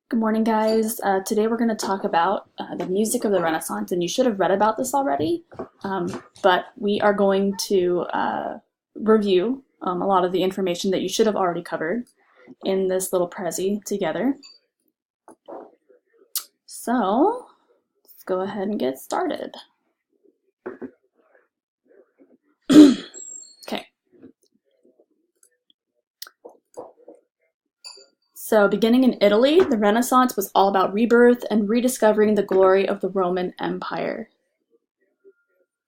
Good morning, guys. Today we're going to talk about the music of the Renaissance, and you should have read about this already, but we are going to review a lot of the information that you should have already covered in this little prezi together. So let's go ahead and get started. Okay. So beginning in Italy, the Renaissance was all about rebirth and rediscovering the glory of the Roman Empire.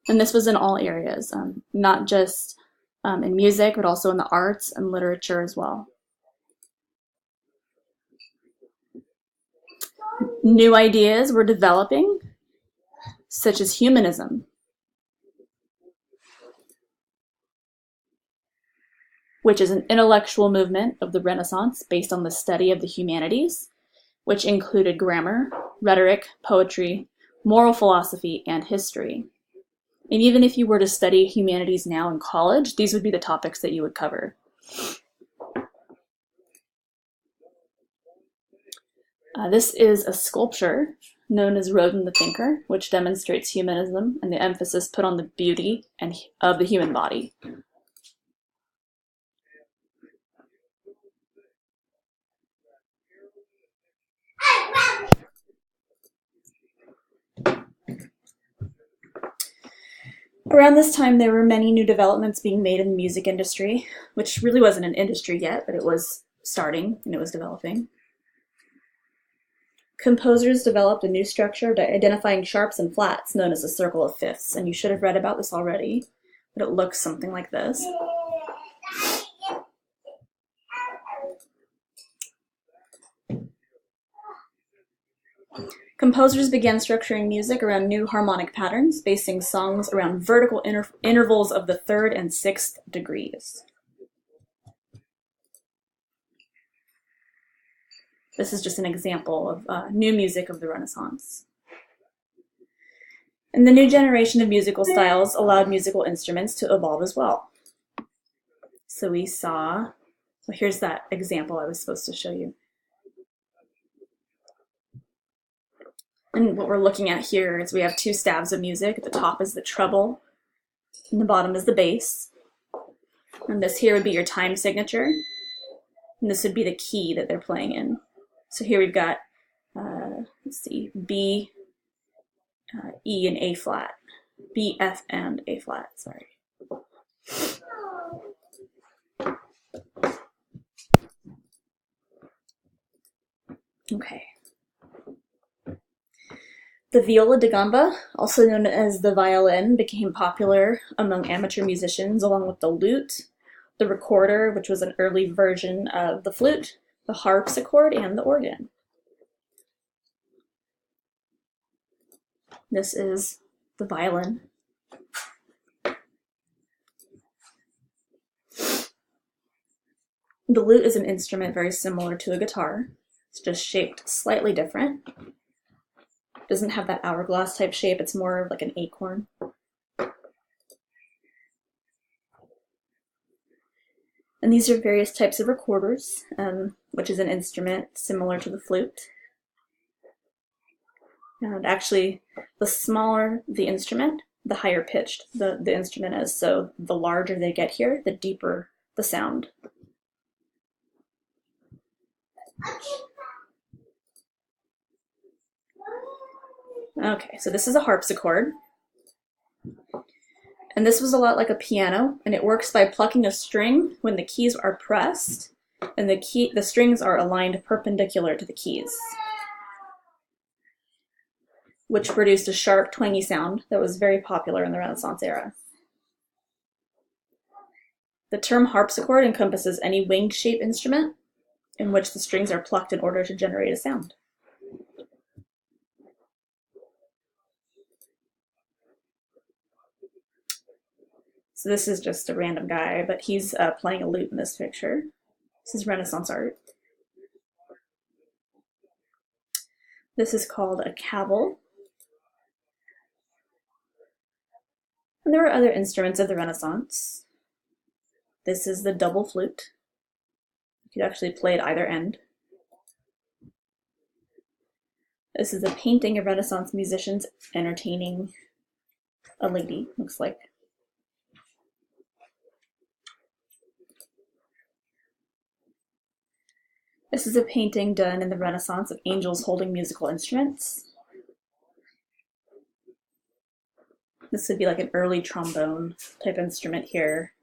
And this was in all areas, not just in music, but also in the arts and literature as well. New ideas were developing, such as humanism, which is an intellectual movement of the Renaissance based on the study of the humanities, which included grammar, rhetoric, poetry, moral philosophy, and history. And even if you were to study humanities now in college, these would be the topics that you would cover. This is a sculpture known as Rodin the Thinker, which demonstrates humanism and the emphasis put on the beauty of the human body. Around this time, there were many new developments being made in the music industry, which really wasn't an industry yet, but it was starting and it was developing. Composers developed a new structure identifying sharps and flats known as a circle of fifths, and you should have read about this already, but it looks something like this. Composers began structuring music around new harmonic patterns, basing songs around vertical intervals of the third and sixth degrees. This is just an example of new music of the Renaissance. And the new generation of musical styles allowed musical instruments to evolve as well. So we saw, well, here's that example I was supposed to show you. And what we're looking at here is we have two stabs of music. At the top is the treble, and the bottom is the bass. And this here would be your time signature, and this would be the key that they're playing in. So here we've got, let's see, B, E, and A flat. B, F, and A flat, sorry. Okay. The viola da gamba, also known as the violin, became popular among amateur musicians along with the lute, the recorder, which was an early version of the flute, the harpsichord, and the organ. This is the violin. The lute is an instrument very similar to a guitar. It's just shaped slightly different. It doesn't have that hourglass type shape, it's more like an acorn. And these are various types of recorders, which is an instrument similar to the flute. And actually, the smaller the instrument, the higher pitched the instrument is. So the larger they get here, the deeper the sound. Okay, so this is a harpsichord. And this was a lot like a piano, and it works by plucking a string when the keys are pressed, and the strings are aligned perpendicular to the keys, which produced a sharp, twangy sound that was very popular in the Renaissance era. The term harpsichord encompasses any winged shape instrument in which the strings are plucked in order to generate a sound. So this is just a random guy, but he's playing a lute in this picture. This is Renaissance art. This is called a cavil. And there were other instruments of the Renaissance. This is the double flute. You could actually play at either end. This is a painting of Renaissance musicians entertaining a lady, looks like. This is a painting done in the Renaissance of angels holding musical instruments. This would be like an early trombone type instrument here.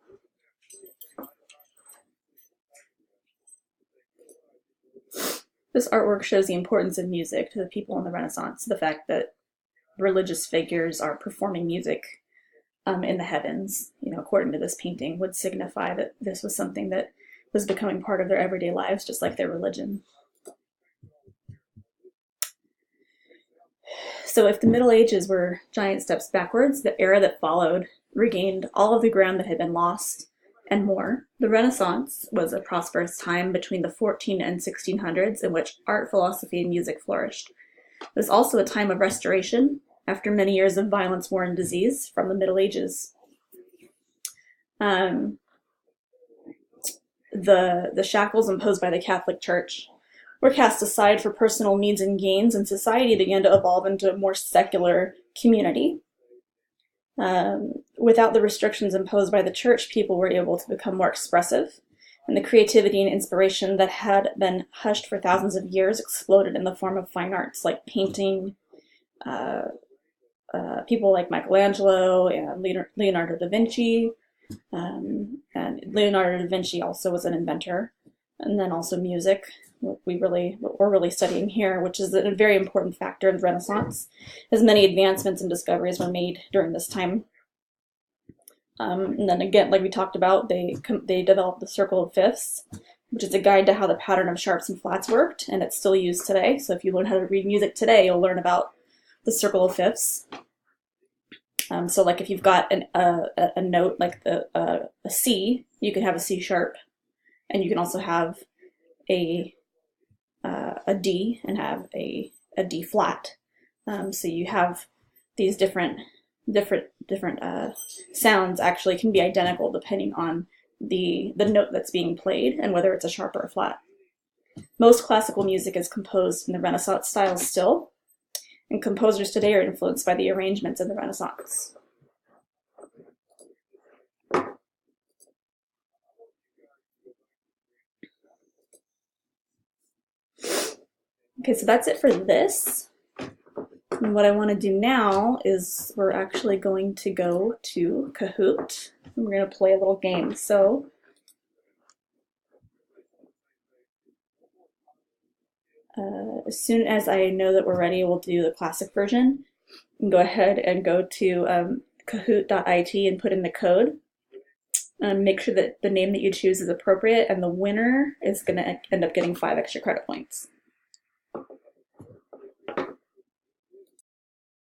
This artwork shows the importance of music to the people in the Renaissance, the fact that religious figures are performing music in the heavens, according to this painting, would signify that this was something that was becoming part of their everyday lives, just like their religion. So if the Middle Ages were giant steps backwards, the era that followed regained all of the ground that had been lost and more. The Renaissance was a prosperous time between the 14 and 1600s in which art, philosophy, and music flourished. It was also a time of restoration after many years of violence, war, and disease from the Middle Ages. The shackles imposed by the Catholic Church were cast aside for personal needs and gains, and society began to evolve into a more secular community. Without the restrictions imposed by the church, people were able to become more expressive, and the creativity and inspiration that had been hushed for thousands of years exploded in the form of fine arts like painting. People like Michelangelo and Leonardo da Vinci, and Leonardo da Vinci also was an inventor, and then also music, what we're really studying here, which is a very important factor in the Renaissance, as many advancements and discoveries were made during this time. And then again, like we talked about, they developed the circle of fifths, which is a guide to how the pattern of sharps and flats worked, and it's still used today. So if you learn how to read music today, you'll learn about the circle of fifths. So like if you've got a note like a C, you can have a C sharp, and you can also have a D and have a D flat. So you have these different sounds actually can be identical depending on the note that's being played and whether it's a sharp or a flat. Most classical music is composed in the Renaissance style still, and composers today are influenced by the arrangements of the Renaissance. Okay, so that's it for this. And what I want to do now is we're actually going to go to Kahoot, and we're going to play a little game. So as soon as I know that we're ready, we'll do the classic version. You can go ahead and go to kahoot.it and put in the code. Make sure that the name that you choose is appropriate, and the winner is going to end up getting 5 extra credit points.